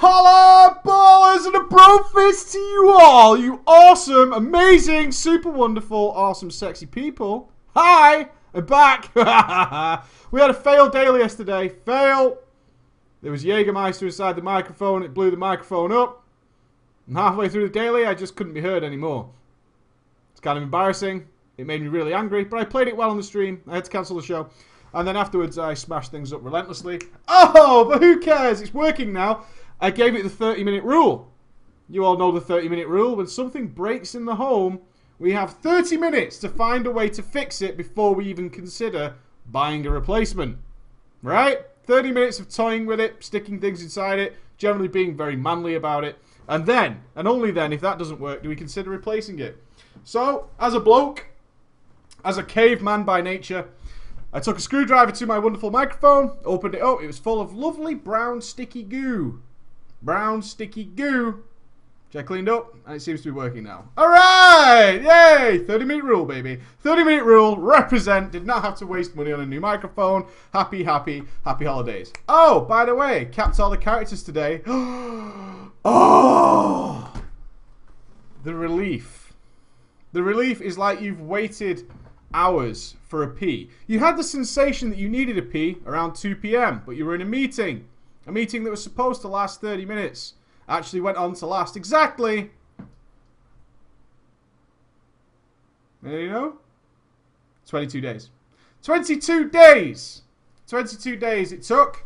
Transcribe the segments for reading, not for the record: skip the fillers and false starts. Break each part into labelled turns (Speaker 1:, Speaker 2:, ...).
Speaker 1: Holla, ballers, and a bro fist to you all, you awesome, amazing, super wonderful, awesome, sexy people. Hi, I'm back. We had a fail daily yesterday. Fail. There was Jägermeister inside the microphone. It blew the microphone up. And halfway through the daily, I just couldn't be heard anymore. It's kind of embarrassing. It made me really angry, but I played it well on the stream. I had to cancel the show. And then afterwards, I smashed things up relentlessly. Oh, but who cares? It's working now. I gave it the 30-minute rule. You all know the 30-minute rule. When something breaks in the home, we have 30 minutes to find a way to fix it before we even consider buying a replacement. Right? 30 minutes of toying with it, sticking things inside it, generally being very manly about it. And then, and only then, if that doesn't work, do we consider replacing it. So, as a bloke, as a caveman by nature, I took a screwdriver to my wonderful microphone, opened it up, it was full of lovely brown sticky goo. Brown sticky goo, which I cleaned up, and it seems to be working now. Alright! Yay! 30-minute rule, baby. 30-minute rule, represent, did not have to waste money on a new microphone. Happy, happy, happy holidays. Oh, by the way, capped all the characters today. Oh! The relief. The relief is like you've waited hours for a pee. You had the sensation that you needed a pee around 2 p.m, but you were in a meeting. A meeting that was supposed to last 30 minutes. Actually went on to last exactly... you know? 22 days. 22 days! 22 days it took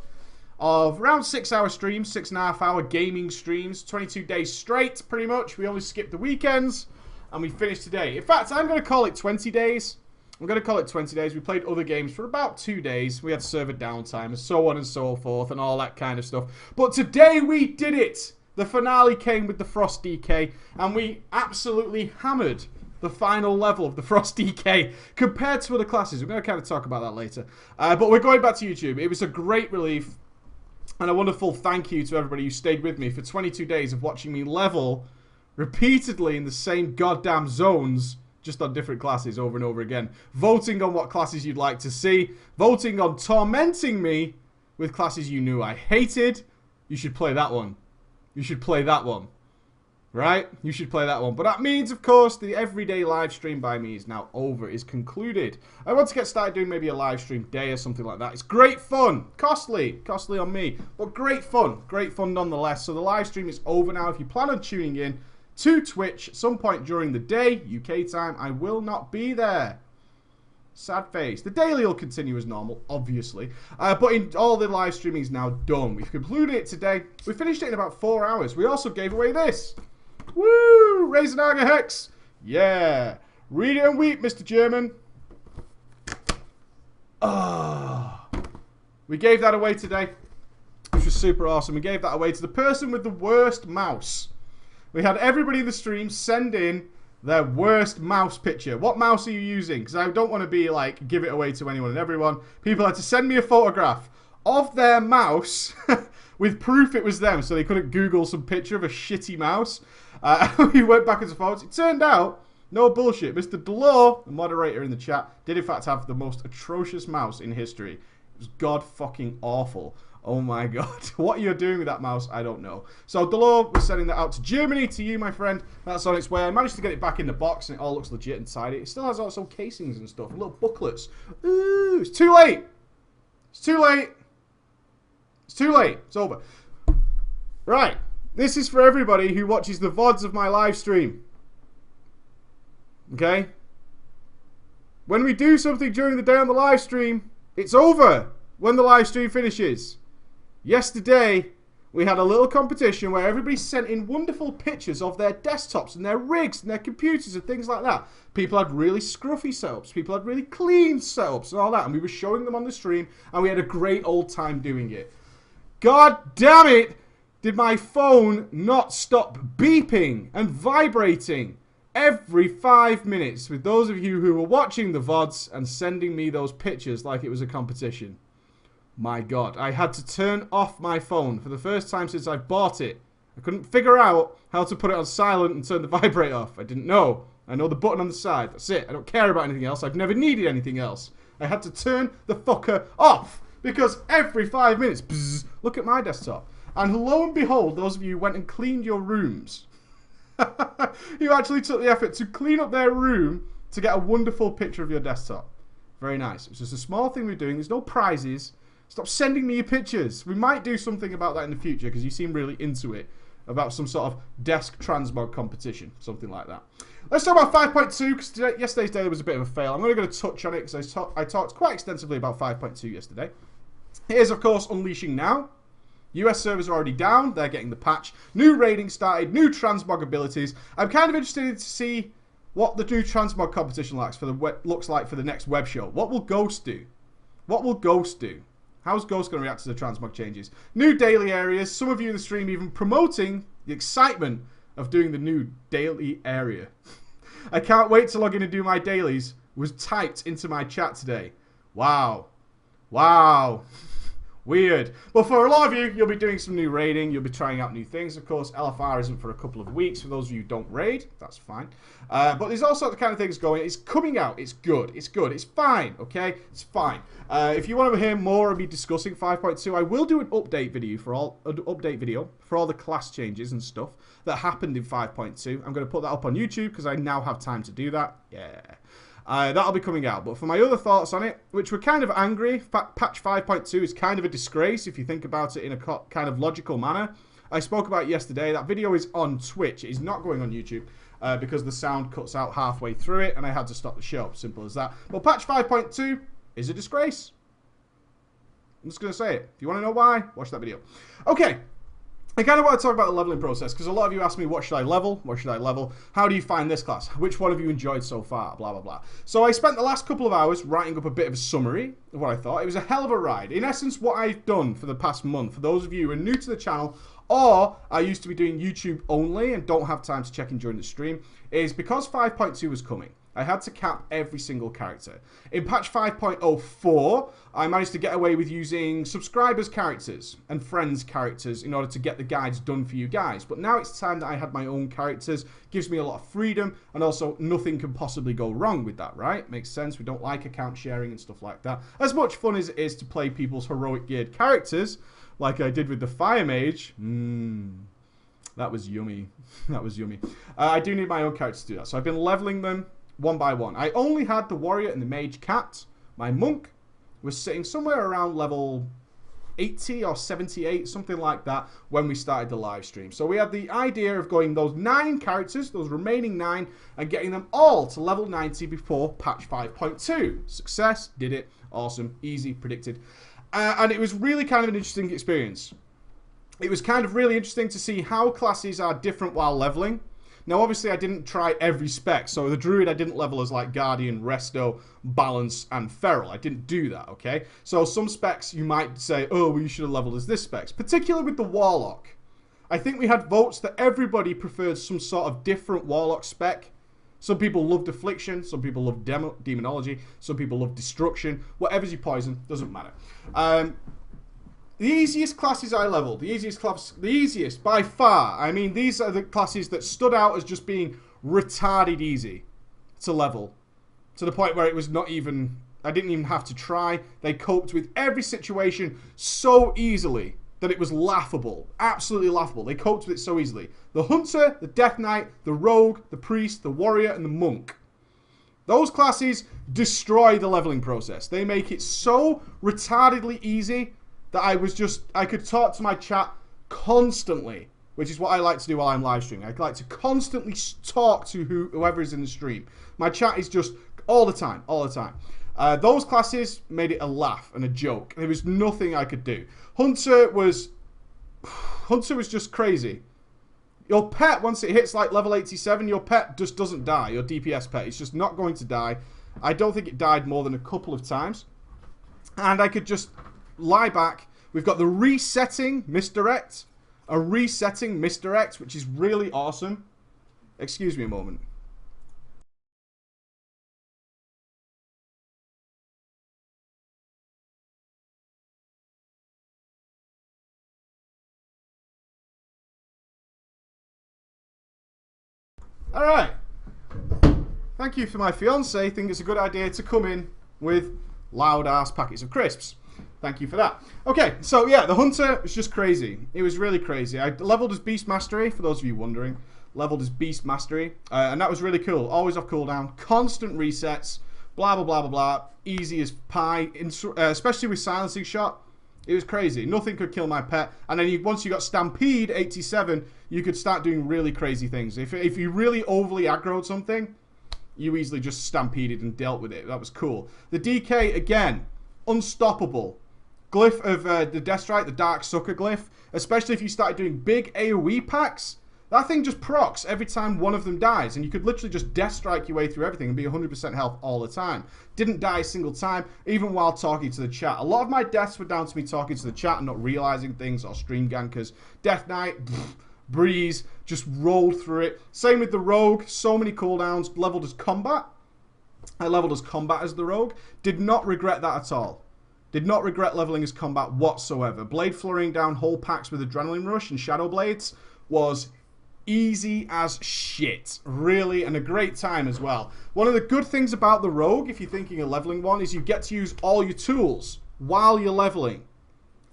Speaker 1: of around 6-hour streams, 6.5-hour gaming streams, 22 days straight, pretty much. We only skipped the weekends, and we finished today. In fact, I'm going to call it 20 days. I'm going to call it 20 days. We played other games for about 2 days. We had server downtime and so on and so forth and all that kind of stuff. But today we did it! The finale came with the Frost DK, and we absolutely hammered the final level of the Frost DK compared to other classes. We're going to kind of talk about that later. But we're going back to YouTube. It was a great relief and a wonderful thank you to everybody who stayed with me for 22 days of watching me level repeatedly in the same goddamn zones, just on different classes over and over again. Voting on what classes you'd like to see. Voting on tormenting me with classes you knew I hated. You should play that one. You should play that one. Right? You should play that one. But that means, of course, the everyday live stream by me is now over, is concluded. I want to get started doing maybe a live stream day or something like that. It's great fun. Costly on me. But great fun. Great fun nonetheless. So the live stream is over now. If you plan on tuning in to Twitch at some point during the day, UK time, I will not be there. Sad face. The daily will continue as normal, obviously. But in all the live streaming is now done. We've concluded it today. We finished it in about 4 hours. We also gave away this. Woo! Raisenaga Hex. Yeah. Read it and weep, Mr. German. Ah. We gave that away today, which was super awesome. We gave that away to the person with the worst mouse. We had everybody in the stream send in their worst mouse picture. What mouse are you using? Because I don't want to be like, give it away to anyone and everyone. People had to send me a photograph of their mouse with proof it was them, so they couldn't Google some picture of a shitty mouse. We went back into photos. It turned out, no bullshit, Mr. Dlor, the moderator in the chat, did in fact have the most atrocious mouse in history. It was god fucking awful. Oh my god. What you're doing with that mouse, I don't know. So Dlor was sending that out to Germany, to you, my friend. That's on its way. I managed to get it back in the box, and it all looks legit and tidy. It still has all its own casings and stuff, and little booklets. Ooh, it's too late. It's too late. It's too late. It's over. Right. This is for everybody who watches the VODs of my live stream. Okay? When we do something during the day on the live stream, it's over when the live stream finishes. Yesterday, we had a little competition where everybody sent in wonderful pictures of their desktops and their rigs and their computers and things like that. People had really scruffy setups. People had really clean setups and all that. And we were showing them on the stream, and we had a great old time doing it. God damn it! Did my phone not stop beeping and vibrating every 5 minutes with those of you who were watching the VODs and sending me those pictures like it was a competition. My god, I had to turn off my phone for the first time since I bought it. I couldn't figure out how to put it on silent and turn the vibrate off. I didn't know. I know the button on the side. That's it. I don't care about anything else. I've never needed anything else. I had to turn the fucker off because every 5 minutes, bzz, look at my desktop. And lo and behold, those of you who went and cleaned your rooms, you actually took the effort to clean up their room to get a wonderful picture of your desktop. Very nice. It's just a small thing we're doing. There's no prizes. Stop sending me your pictures. We might do something about that in the future because you seem really into it. About some sort of desk transmog competition. Something like that. Let's talk about 5.2 because yesterday's daily was a bit of a fail. I'm only going to touch on it because I talked quite extensively about 5.2 yesterday. Here's, of course, unleashing now. US servers are already down. They're getting the patch. New raiding started. New transmog abilities. I'm kind of interested to see what the new transmog competition looks like for the next web show. What will Ghost do? What will Ghost do? How's Ghost going to react to the transmog changes? New daily areas. Some of you in the stream even promoting the excitement of doing the new daily area. I can't wait to log in and do my dailies. Was typed into my chat today. Wow. Wow. Weird. But for a lot of you, you'll be doing some new raiding. You'll be trying out new things. Of course, LFR isn't for a couple of weeks. For those of you who don't raid, that's fine. But there's all sorts of kind of things going. It's coming out. It's good. It's good. It's fine. Okay? It's fine. If you want to hear more of me discussing 5.2, I will do an update video for all the class changes and stuff that happened in 5.2. I'm going to put that up on YouTube because I now have time to do that. Yeah. That'll be coming out. But for my other thoughts on it, which were kind of angry, patch 5.2 is kind of a disgrace if you think about it in a kind of logical manner. I spoke about it yesterday. That video is on Twitch. It is not going on YouTube because the sound cuts out halfway through it and I had to stop the show. Simple as that. But patch 5.2 is a disgrace. I'm just going to say it. If you want to know why, watch that video. Okay. I kind of want to talk about the leveling process because a lot of you ask me, what should I level? What should I level? How do you find this class? Which one have you enjoyed so far? Blah, blah, blah. So I spent the last couple of hours writing up a bit of a summary of what I thought. It was a hell of a ride. In essence, what I've done for the past month, for those of you who are new to the channel, or I used to be doing YouTube only and don't have time to check in during the stream, is because 5.2 was coming, I had to cap every single character. In patch 5.04, I managed to get away with using subscribers' characters and friends' characters in order to get the guides done for you guys. But now it's time that I had my own characters. Gives me a lot of freedom, and also nothing can possibly go wrong with that, right? Makes sense. We don't like account sharing and stuff like that. As much fun as it is to play people's heroic geared characters, like I did with the Fire Mage. That was yummy. That was yummy. I do need my own characters to do that. So I've been leveling them one by one. I only had the warrior and the mage capped. My monk was sitting somewhere around level 80 or 78, something like that, when we started the live stream. So we had the idea of going those 9 characters, those remaining 9, and getting them all to level 90 before patch 5.2. Success, did it, awesome, easy, predicted. And it was really kind of an interesting experience. It was kind of really interesting to see how classes are different while leveling. Now, obviously, I didn't try every spec. So the Druid, I didn't level as like Guardian, Resto, Balance, and Feral. I didn't do that, okay? So some specs you might say, oh, well, you should have leveled as this specs. Particularly with the Warlock. I think we had votes that everybody preferred some sort of different Warlock spec. Some people loved Affliction. Some people loved Demonology. Some people loved Destruction. Whatever's your poison, doesn't matter. The easiest classes I leveled, the easiest by far. I mean, these are the classes that stood out as just being retarded easy to level. To the point where it was not even, I didn't even have to try. They coped with every situation so easily that it was laughable. Absolutely laughable. They coped with it so easily. The Hunter, the Death Knight, the Rogue, the Priest, the Warrior, and the Monk. Those classes destroy the leveling process. They make it so retardedly easy that I could talk to my chat constantly, which is what I like to do while I'm live streaming. I like to constantly talk to whoever is in the stream. My chat is just all the time, all the time. Those classes made it a laugh and a joke. There was nothing I could do. Hunter was just crazy. Your pet, once it hits like level 87, your pet just doesn't die. Your DPS pet, it's just not going to die. I don't think it died more than a couple of times. And I could just lie back. We've got the resetting misdirect. A resetting misdirect, which is really awesome. Excuse me a moment. Alright. Thank you for my fiance. I think it's a good idea to come in with loud ass packets of crisps. Thank you for that. Okay, so yeah, the Hunter was just crazy. It was really crazy. I leveled as Beast Mastery, for those of you wondering. Leveled as Beast Mastery, and that was really cool. Always off cooldown, constant resets, blah, blah, blah, blah, blah. Easy as pie, especially with Silencing Shot. It was crazy. Nothing could kill my pet. And then once you got Stampede 87, you could start doing really crazy things. If you really overly aggroed something, you easily just stampeded and dealt with it. That was cool. The DK, again, unstoppable. Glyph of the Death Strike, the Dark Sucker glyph, especially if you started doing big AoE packs, that thing just procs every time one of them dies, and you could literally just Death Strike your way through everything and be 100% health all the time. Didn't die a single time, even while talking to the chat. A lot of my deaths were down to me talking to the chat and not realizing things, or stream gankers. Death Knight, breeze, just rolled through it. Same with the Rogue, so many cooldowns, leveled as combat. I leveled as combat as the Rogue. Did not regret that at all. Did not regret leveling as combat whatsoever. Blade flurrying down whole packs with Adrenaline Rush and Shadow Blades was easy as shit. Really, and a great time as well. One of the good things about the Rogue, if you're thinking of leveling one, is you get to use all your tools while you're leveling.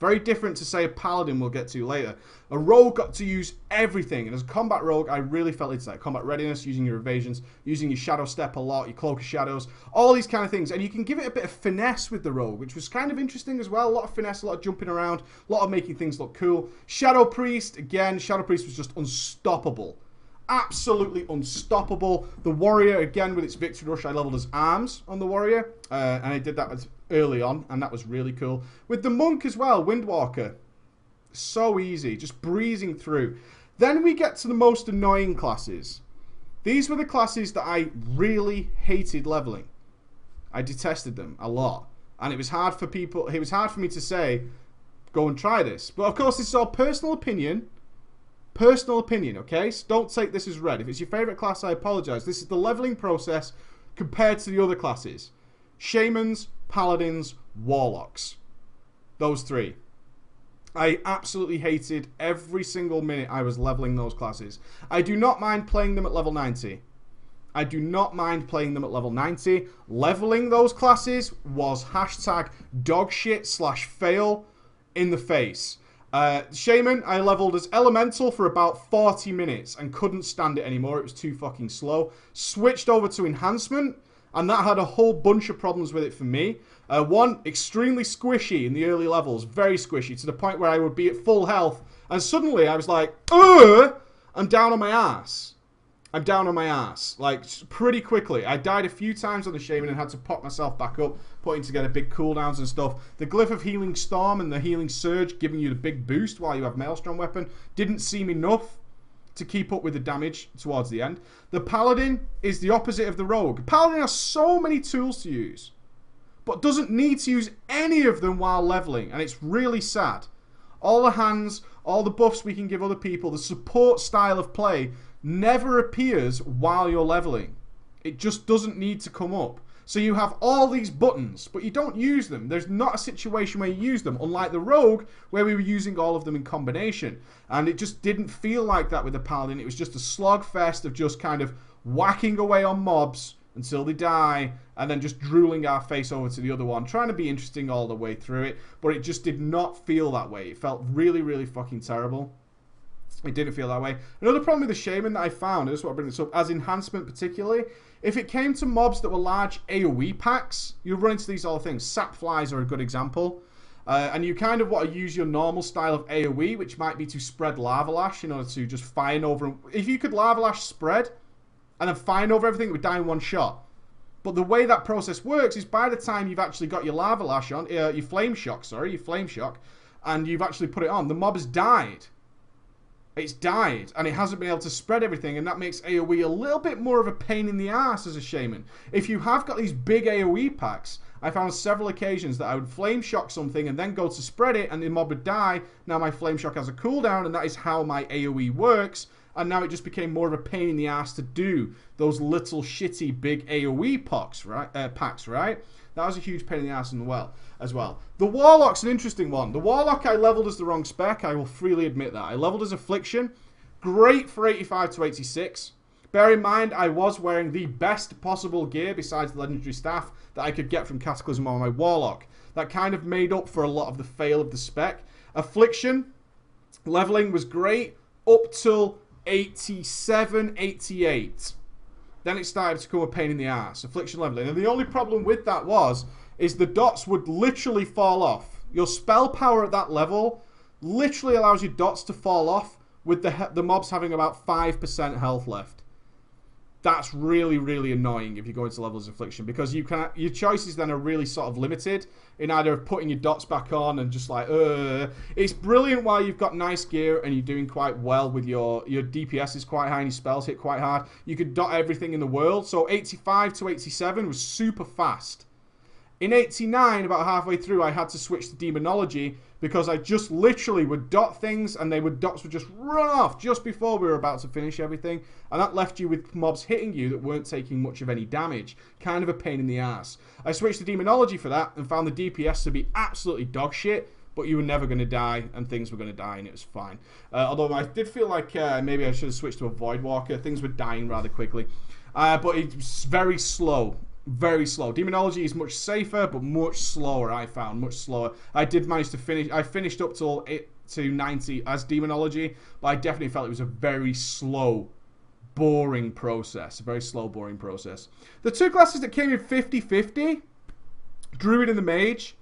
Speaker 1: Very different to, say, a Paladin we'll get to later. A Rogue got to use everything. And as a combat Rogue, I really felt into that. Combat readiness, using your evasions, using your Shadow Step a lot, your Cloak of Shadows, all these kind of things. And you can give it a bit of finesse with the Rogue, which was kind of interesting as well. A lot of finesse, a lot of jumping around, a lot of making things look cool. Shadow Priest, again, Shadow Priest was just unstoppable. Absolutely unstoppable. The Warrior, again, with its Victory Rush, I leveled as Arms on the Warrior. And I did that early on, and that was really cool. With the Monk as well, Windwalker. So easy, just breezing through. Then we get to the most annoying classes. These were the classes that I really hated leveling. I detested them a lot. And it was hard for me to say, go and try this. But of course, this is all personal opinion. Personal opinion, okay? So don't take this as read. If it's your favourite class, I apologise. This is the levelling process compared to the other classes. Shamans, Paladins, Warlocks. Those three. I absolutely hated every single minute I was leveling those classes. I do not mind playing them at level 90. I do not mind playing them at level 90. Leveling those classes was #dogshit/fail in the face. Shaman, I leveled as Elemental for about 40 minutes and couldn't stand it anymore. It was too fucking slow. Switched over to Enhancement, and that had a whole bunch of problems with it for me. One, extremely squishy in the early levels. Very squishy, to the point where I would be at full health, and suddenly I was like, I'm down on my ass. I'm down on my ass. Like, pretty quickly. I died a few times on the Shaman and had to pop myself back up, putting together big cooldowns and stuff. The Glyph of Healing Storm and the Healing Surge, giving you the big boost while you have Maelstrom Weapon, didn't seem enough to keep up with the damage towards the end. The Paladin is the opposite of the Rogue. Paladin has so many tools to use, but doesn't need to use any of them while leveling, and it's really sad. All the hands, all the buffs we can give other people, the support style of play never appears while you're leveling. It just doesn't need to come up. So you have all these buttons, but you don't use them. There's not a situation where you use them, unlike the Rogue, where we were using all of them in combination. And it just didn't feel like that with the Paladin. It was just a slogfest of just kind of whacking away on mobs until they die, and then just drooling our face over to the other one, trying to be interesting all the way through it, but it just did not feel that way. It felt really, really fucking terrible. It didn't feel that way. Another problem with the Shaman that I found, I just want to bring this up, as Enhancement particularly, if it came to mobs that were large AoE packs, you run into these all things. Sapflies are a good example. And you kind of want to use your normal style of AoE, which might be to spread Lava Lash in order to just fire over. If you could Lava Lash spread and then fire over everything, it would die in one shot. But the way that process works is by the time you've actually got your Lava Lash on, your Flame Shock, and you've actually put it on, the mob has died. It's died, and it hasn't been able to spread everything, and that makes AoE a little bit more of a pain in the ass as a Shaman. If you have got these big AoE packs, I found on several occasions that I would Flame Shock something and then go to spread it, and the mob would die. Now my Flame Shock has a cooldown, and that is how my AoE works, and now it just became more of a pain in the ass to do those little shitty big AoE packs, right? That was a huge pain in the ass as well. The Warlock's an interesting one. The Warlock I leveled as the wrong spec. I will freely admit that. I leveled as Affliction. Great for 85 to 86. Bear in mind, I was wearing the best possible gear besides the Legendary Staff that I could get from Cataclysm on my Warlock. that kind of made up for a lot of the fail of the spec. Affliction, leveling was great up till 87, 88. Then it started to become a pain in the ass. Affliction leveling. And the only problem with that is the dots would literally fall off. Your spell power at that level literally allows your dots to fall off with the mobs having about 5% health left. That's really, really annoying if you go into levels of Affliction, because your choices then are really sort of limited in either putting your dots back on and just like, It's brilliant while you've got nice gear and you're doing quite well with your DPS is quite high and your spells hit quite hard. You could dot everything in the world. So 85 to 87 was super fast. In 89, about halfway through, I had to switch to Demonology because I just literally would dot things and dots would just run off just before we were about to finish everything. And that left you with mobs hitting you that weren't taking much of any damage. Kind of a pain in the ass. I switched to Demonology for that and found the DPS to be absolutely dog shit, but you were never going to die and things were going to die and it was fine. Although I did feel like maybe I should have switched to a Void Walker. Things were dying rather quickly. But it was very slow. Very slow. Demonology is much safer, but much slower, I found. Much slower. I did manage to finish. I finished up to 90 as Demonology, but I definitely felt it was a very slow, boring process. A very slow, boring process. The two classes that came in 50-50, Druid and the Mage.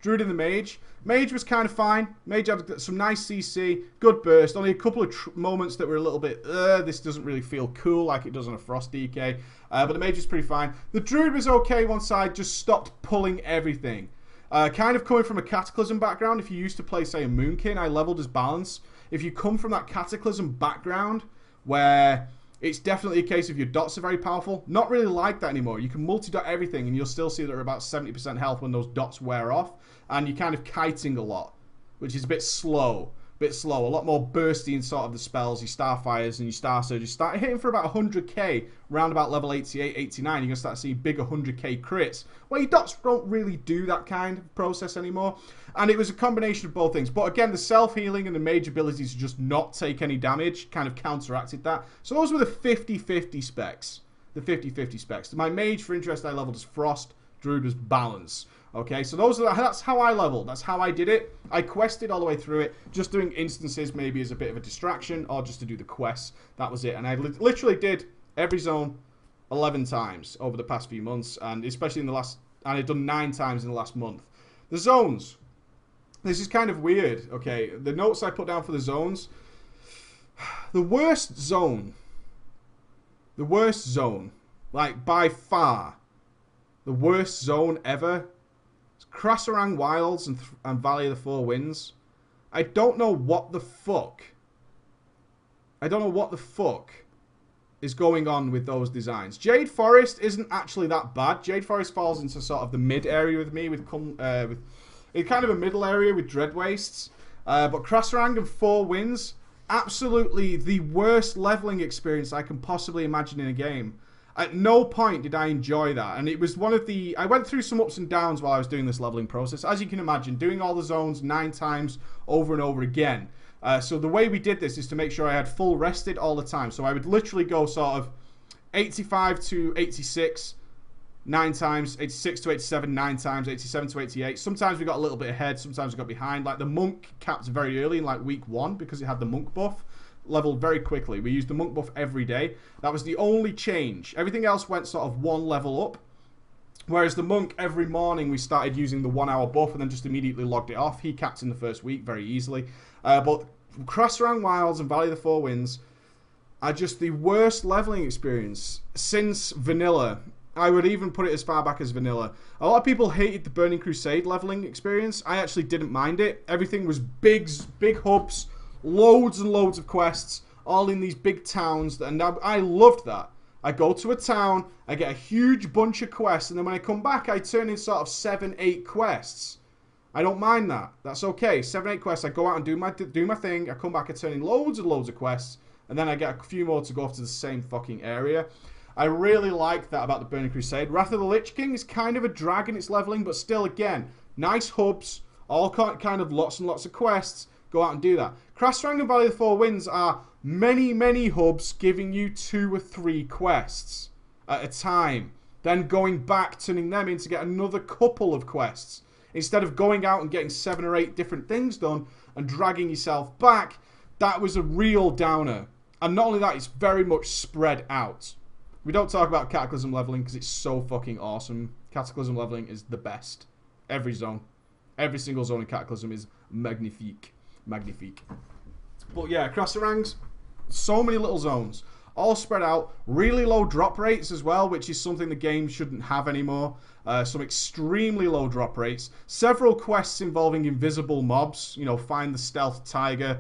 Speaker 1: Druid and the Mage. Mage was kind of fine. Mage had some nice CC, good burst. Only a couple of moments that were a little bit, this doesn't really feel cool like it does on a Frost DK. But the Mage was pretty fine. The Druid was okay once I just stopped pulling everything. Kind of coming from a Cataclysm background, if you used to play, say, a Moonkin, I leveled as Balance. If you come from that Cataclysm background, where it's definitely a case of your dots are very powerful, not really like that anymore. You can multi-dot everything, and you'll still see that they're about 70% health when those dots wear off. And you're kind of kiting a lot, which is a bit slow. A lot more bursty in sort of the spells, your Starfires and your Star Surges. Start hitting for about 100k, around about level 88, 89. You're going to start seeing big 100k crits. Well, your dots don't really do that kind of process anymore. And it was a combination of both things. But again, the self-healing and the mage ability to just not take any damage kind of counteracted that. So those were the 50-50 specs. The 50-50 specs. My mage, for interest, I leveled as Frost. Druid was Balance. Okay, so that's how I leveled. That's how I did it. I quested all the way through it, just doing instances maybe as a bit of a distraction or just to do the quests. That was it. And I literally did every zone 11 times over the past few months, and especially in the last, and I've done 9 times in the last month. The zones. This is kind of weird, okay? The notes I put down for the zones. The worst zone, like by far, the worst zone ever, Krasarang Wilds and Valley of the Four Winds. I don't know what the fuck is going on with those designs. Jade Forest isn't actually that bad. Jade Forest falls into sort of the mid area with me, with it's kind of a middle area with Dread Wastes. But Krasarang and Four Winds, absolutely the worst leveling experience I can possibly imagine in a game. At no point did I enjoy that, and it was one of the... I went through some ups and downs while I was doing this leveling process. As you can imagine, doing all the zones 9 times over and over again. So the way we did this is to make sure I had full rested all the time. So I would literally go sort of 85 to 86 9 times, 86 to 87 9 times, 87 to 88. Sometimes we got a little bit ahead, sometimes we got behind. Like the Monk capped very early in like week 1 because it had the Monk buff. Leveled very quickly. We used the Monk buff every day. That was the only change. Everything else went sort of 1 level up. Whereas the Monk, every morning we started using the 1 hour buff and then just immediately logged it off. He capped in the first week very easily. But Krasarang Wilds and Valley of the Four Winds are just the worst leveling experience since vanilla. I would even put it as far back as vanilla. A lot of people hated the Burning Crusade leveling experience. I actually didn't mind it. Everything was big hubs, loads and loads of quests, all in these big towns, and I loved that. I go to a town, I get a huge bunch of quests, and then when I come back, I turn in sort of 7-8 quests. I don't mind that. That's okay. 7-8 quests. I go out and do my thing. I come back, I turn in loads and loads of quests, and then I get a few more to go off to the same fucking area. I really like that about the Burning Crusade. Wrath of the Lich King is kind of a drag in its leveling, but still, again, nice hubs, all kind of lots and lots of quests. Go out and do that. Krasarang and Valley of the Four Winds are many, many hubs giving you 2 or 3 quests at a time. Then going back, turning them in to get another couple of quests. instead of going out and getting 7 or 8 different things done and dragging yourself back, that was a real downer. And not only that, it's very much spread out. We don't talk about Cataclysm leveling because it's so fucking awesome. Cataclysm leveling is the best. Every zone. Every single zone in Cataclysm is magnifique. Magnifique. But yeah, across the ranks, so many little zones. All spread out. Really low drop rates as well, which is something the game shouldn't have anymore. Some extremely low drop rates. Several quests involving invisible mobs. You know, find the stealth tiger.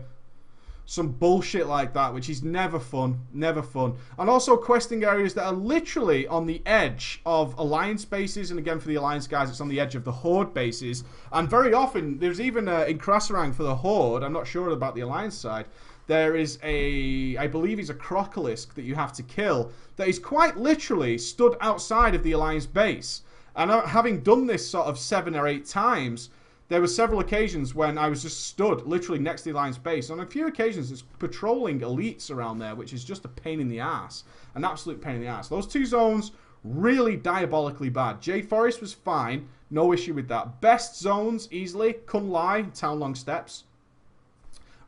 Speaker 1: Some bullshit like that, which is never fun. Never fun. And also questing areas that are literally on the edge of Alliance bases. And again, for the Alliance guys, it's on the edge of the Horde bases. And very often, there's even in Krasarang for the Horde, I'm not sure about the Alliance side, there is I believe he's a Crocolisk that you have to kill, that is quite literally stood outside of the Alliance base. And having done this sort of 7 or 8 times, there were several occasions when I was just stood literally next to the Alliance base. On a few occasions, it's patrolling elites around there, which is just a pain in the ass. An absolute pain in the ass. Those 2 zones, really diabolically bad. Jade Forest was fine. No issue with that. Best zones, easily. Kun Lai, Town Long Steps.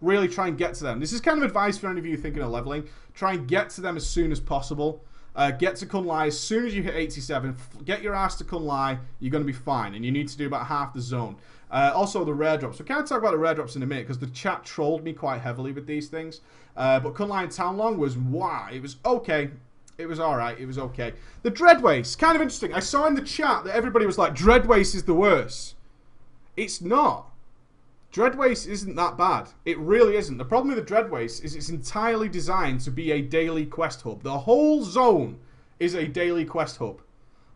Speaker 1: Really try and get to them. This is kind of advice for any of you thinking of leveling. Try and get to them as soon as possible. Get to Kun Lai as soon as you hit 87. Get your ass to Kun Lai. You're going to be fine. And you need to do about half the zone. Also, the rare drops. We'll kind of talk about the rare drops in a minute because the chat trolled me quite heavily with these things. But Kun Lai and Town Long was, wow, it was okay. It was alright. It was okay. The Dread Waste, kind of interesting. I saw in the chat that everybody was like, Dread Waste is the worst. It's not. Dread Waste isn't that bad. It really isn't. The problem with the Dread Waste is it's entirely designed to be a daily quest hub. The whole zone is a daily quest hub.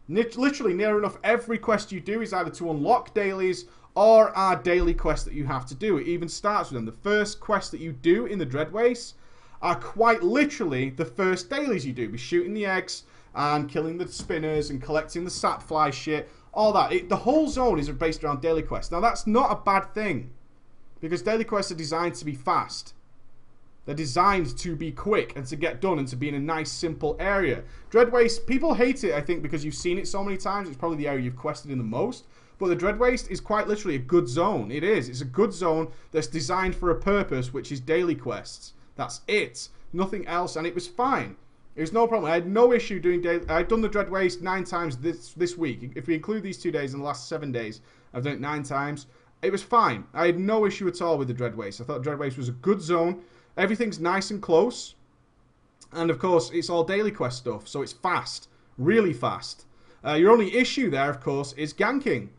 Speaker 1: Literally, near enough every quest you do is either to unlock dailies or are daily quests that you have to do. It even starts with them. The first quest that you do in the Dread Waste are quite literally the first dailies you do. Be shooting the eggs and killing the spinners and collecting the sapfly shit. All that. The whole zone is based around daily quests. Now, that's not a bad thing. Because daily quests are designed to be fast. They're designed to be quick and to get done and to be in a nice, simple area. Dread Waste, people hate it, I think, because you've seen it so many times. It's probably the area you've quested in the most. But the Dread Waste is quite literally a good zone. It is. It's a good zone that's designed for a purpose, which is daily quests. That's it. Nothing else. And it was fine. It was no problem. I had no issue doing daily. I'd done the Dread Waste 9 times this week. If we include these 2 days in the last 7 days, I've done it 9 times. It was fine. I had no issue at all with the Dread Waste. I thought Dread Waste was a good zone. Everything's nice and close. And of course, it's all daily quest stuff. So it's fast. Really fast. Your only issue there, of course, is ganking.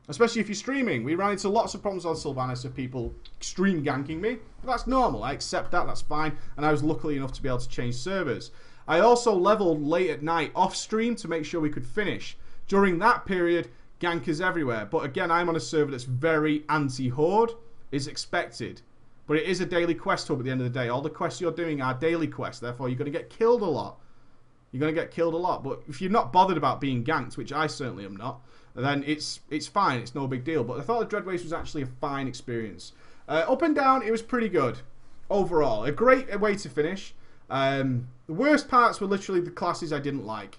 Speaker 1: Especially if you're streaming. We ran into lots of problems on Sylvanas of people stream ganking me. But that's normal. I accept that. That's fine. And I was lucky enough to be able to change servers. I also leveled late at night off stream to make sure we could finish. During that period, gankers everywhere. But again, I'm on a server that's very anti-horde. Is expected. But it is a daily quest hub at the end of the day. All the quests you're doing are daily quests. Therefore, you're going to get killed a lot. You're going to get killed a lot. But if you're not bothered about being ganked, which I certainly am not, then it's fine. It's no big deal. But I thought the Dread Waste was actually a fine experience. Up and down, it was pretty good. Overall, a great way to finish. The worst parts were literally the classes I didn't like.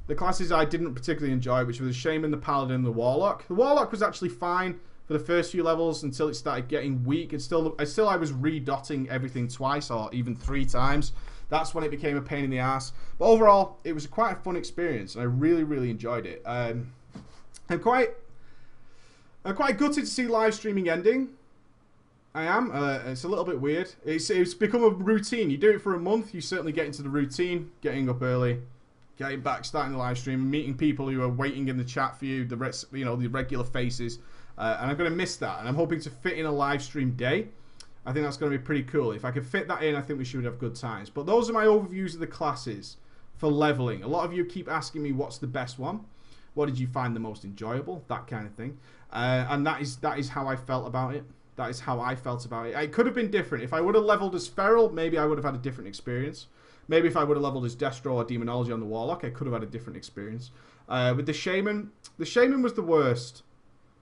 Speaker 1: The classes I didn't particularly enjoy, which were the Shaman, the Paladin, and the Warlock. The Warlock was actually fine for the first few levels until it started getting weak. And still I was redotting everything twice or even 3 times. That's when it became a pain in the ass. But overall, it was quite a fun experience, and I really, really enjoyed it. I'm quite gutted to see live streaming ending. I am. It's a little bit weird. It's become a routine. You do it for a month, you certainly get into the routine, getting up early, getting back, starting the live stream, meeting people who are waiting in the chat for you, the regular faces. And I'm going to miss that. And I'm hoping to fit in a live stream day. I think that's going to be pretty cool. If I can fit that in, I think we should have good times. But those are my overviews of the classes for leveling. A lot of you keep asking me what's the best one. What did you find the most enjoyable? That kind of thing. And that is how I felt about it. That is how I felt about it. It could have been different. If I would have leveled as Feral, maybe I would have had a different experience. Maybe if I would have leveled as Destro or Demonology on the Warlock, I could have had a different experience. With the Shaman was the worst.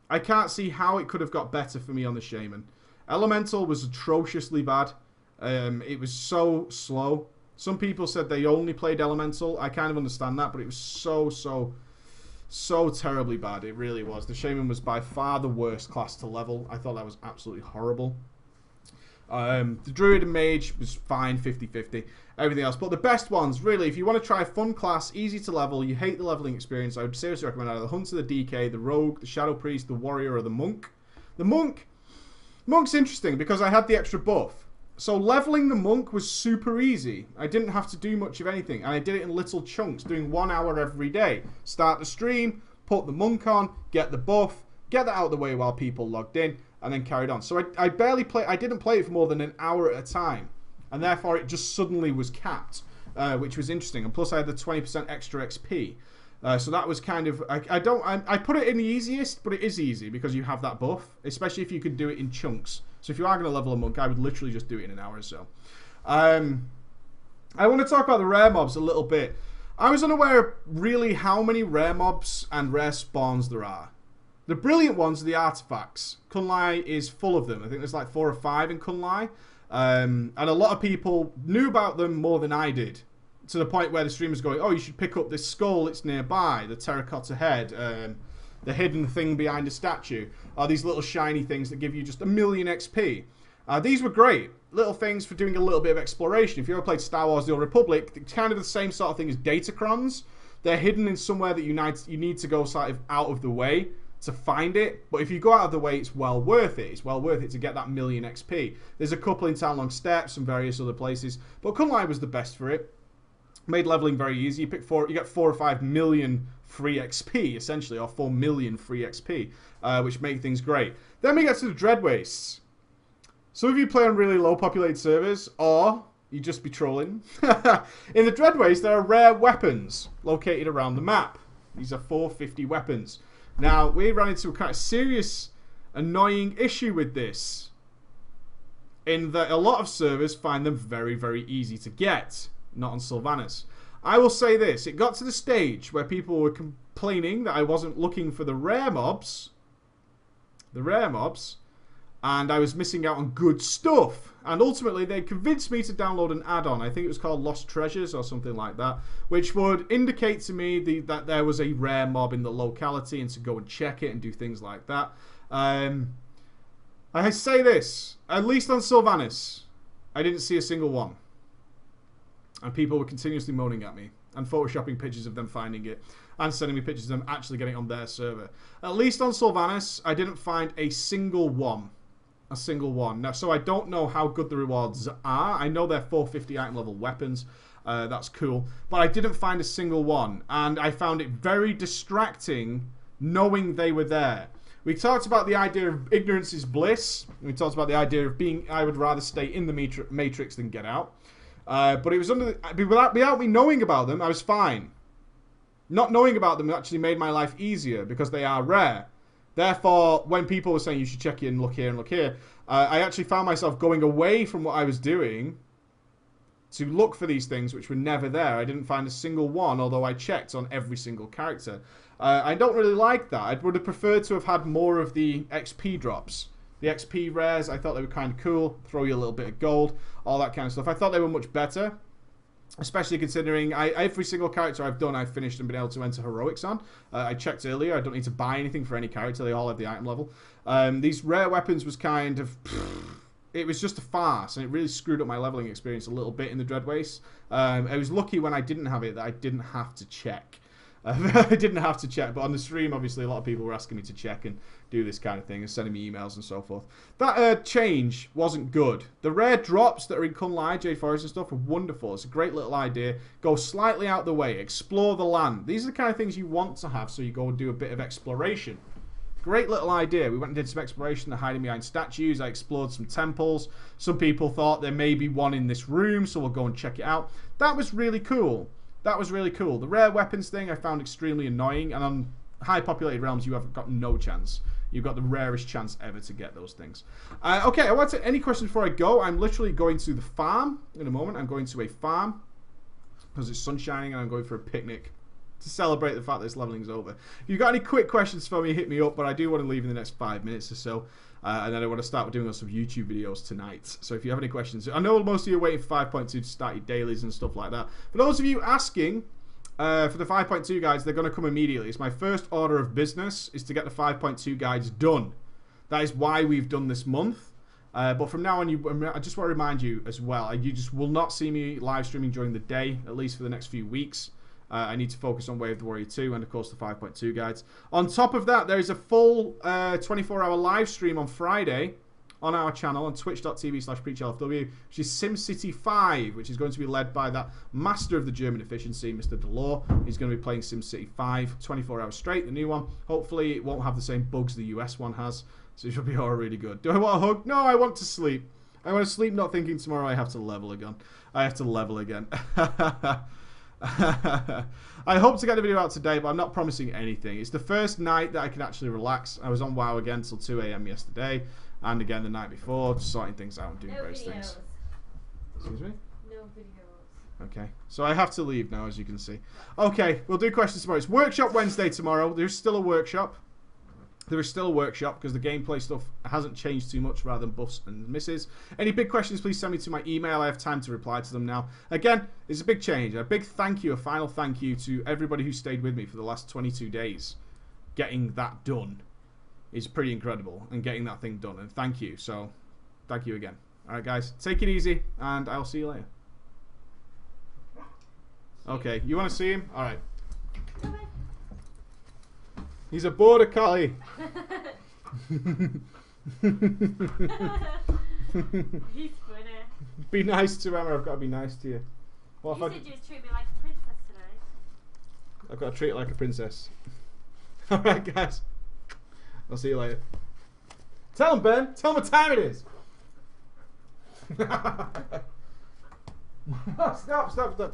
Speaker 1: I can't see how it could have got better for me on the Shaman. Elemental was atrociously bad. It was so slow. Some people said they only played Elemental. I kind of understand that, but it was so So terribly bad, it really was. The Shaman was by far the worst class to level. I thought that was absolutely horrible. The Druid and Mage was fine, 50-50. Everything else. But the best ones, really, if you want to try a fun class, easy to level, you hate the leveling experience, I would seriously recommend either the Hunter, the DK, the Rogue, the Shadow Priest, the Warrior, or the Monk. The Monk's interesting because I had the extra buff. So leveling the Monk was super easy. I didn't have to do much of anything. And I did it in little chunks, doing 1 hour every day. Start the stream, put the Monk on, get the buff, get that out of the way while people logged in, and then carried on. So I didn't play it for more than an hour at a time. And therefore it just suddenly was capped, which was interesting. And plus I had the 20% extra XP. So that was kind of, I put it in the easiest, but it is easy because you have that buff, especially if you could do it in chunks. So if you are going to level a Monk, I would literally just do it in an hour or so. I want to talk about the rare mobs a little bit. I was unaware of really how many rare mobs and rare spawns there are. The brilliant ones are the artifacts. Kunlai is full of them. I think there's like 4 or 5 in Kunlai. And a lot of people knew about them more than I did. To the point where the streamer's going, oh, you should pick up this skull, it's nearby, the terracotta head, the hidden thing behind a statue, are these little shiny things that give you just 1,000,000 XP. These were great. Little things for doing a little bit of exploration. If you ever played Star Wars The Old Republic, it's kind of the same sort of thing as datacrons. They're hidden in somewhere that you need to go sort of out of the way to find it. But if you go out of the way, it's well worth it. It's well worth it to get that 1,000,000 XP. There's a couple in Town Long Steps and various other places. But Kunlai was the best for it. Made leveling very easy. You get 4 or 5 million free XP, essentially, or 4 million free XP, which make things great. Then we get to the Dread Wastes. Some of you play on really low populated servers, or you just be trolling. In the Dread Wastes, there are rare weapons located around the map. These are 450 weapons. Now, we ran into a kind of serious, annoying issue with this, in that a lot of servers find them very, very easy to get. Not on Sylvanas. I will say this. It got to the stage where people were complaining that I wasn't looking for the rare mobs. And I was missing out on good stuff. And ultimately, they convinced me to download an add-on. I think it was called Lost Treasures or something like that. Which would indicate to me that there was a rare mob in the locality and to go and check it and do things like that. I say this. At least on Sylvanas, I didn't see a single one. And people were continuously moaning at me and photoshopping pictures of them finding it and sending me pictures of them actually getting it on their server. At least on Sylvanas, I didn't find a single one. Now, so I don't know how good the rewards are. I know they're 450 item level weapons. That's cool. But I didn't find a single one. And I found it very distracting knowing they were there. We talked about the idea of ignorance is bliss. We talked about the idea of I would rather stay in the matrix than get out. But it was without me knowing about them, I was fine. Not knowing about them actually made my life easier because they are rare. Therefore, when people were saying you should check in, look here and look here, I actually found myself going away from what I was doing to look for these things which were never there. I didn't find a single one, although I checked on every single character. I don't really like that. I would have preferred to have had more of the XP drops. The XP rares, I thought they were kind of cool. Throw you a little bit of gold, all that kind of stuff. I thought they were much better, especially considering every single character I've done, I've finished and been able to enter heroics on. I checked earlier. I don't need to buy anything for any character. They all have the item level. These rare weapons was kind of... It was just a farce, and it really screwed up my leveling experience a little bit in the Dread Wastes. I was lucky when I didn't have it that I didn't have to check. I didn't have to check, but on the stream, obviously, a lot of people were asking me to check and do this kind of thing and sending me emails and so forth. That change wasn't good. The rare drops that are in Kunlai, Jade Forest and stuff are wonderful. It's a great little idea. Go slightly out the way. Explore the land. These are the kind of things you want to have, so you go and do a bit of exploration. Great little idea. We went and did some exploration, hiding behind statues. I explored some temples. Some people thought there may be one in this room, so we'll go and check it out. That was really cool. That was really cool. The rare weapons thing I found extremely annoying, and on high populated realms you have got no chance. You've got the rarest chance ever to get those things. Okay, I want to any questions before I go. I'm literally going to the farm in a moment. I'm going to a farm because it's sun shining and I'm going for a picnic to celebrate the fact that this leveling is over. If you've got any quick questions for me, hit me up, but I do want to leave in the next 5 minutes or so. And then I want to start doing some YouTube videos tonight. So if you have any questions, I know most of you are waiting for 5.2 to start your dailies and stuff like that. For those of you asking, for the 5.2 guides, they're going to come immediately. It's my first order of business is to get the 5.2 guides done. That is why we've done this month. But from now on, I just want to remind you as well, you just will not see me live streaming during the day, at least for the next few weeks. I need to focus on Way of the Warrior 2 and, of course, the 5.2 guides. On top of that, there is a full 24-hour live stream on Friday on our channel on twitch.tv/PreachLFW, which is SimCity 5, which is going to be led by that master of the German efficiency, Mr. Dlor. He's going to be playing SimCity 5 24 hours straight, the new one. Hopefully, it won't have the same bugs the US one has, so it should be all really good. Do I want a hug? No, I want to sleep. I want to sleep not thinking tomorrow I have to level again. I have to level again. I hope to get the video out today, but I'm not promising anything. It's the first night that I can actually relax. I was on WoW again till 2 AM yesterday, and again the night before, just sorting things out and doing various things. Excuse me?
Speaker 2: No videos.
Speaker 1: Okay, so I have to leave now, as you can see. Okay, we'll do questions tomorrow. It's Workshop Wednesday tomorrow. There's still a workshop. There is still a workshop because the gameplay stuff hasn't changed too much rather than buffs and misses. Any big questions, please send me to my email. I have time to reply to them now. Again, it's a big change. A big thank you, a final thank you to everybody who stayed with me for the last 22 days. Getting that done is pretty incredible, and getting that thing done. And thank you. So, thank you again. All right, guys, take it easy, and I'll see you later. Okay, you want to see him? All right. He's a border collie.
Speaker 2: He's funny.
Speaker 1: Be nice to Emma. I've got to be nice to you. What
Speaker 2: You said you treat me like a princess today.
Speaker 1: I've got to treat it like a princess. Alright, guys. I'll see you later. Tell him, Ben. Tell him what time it is. Stop.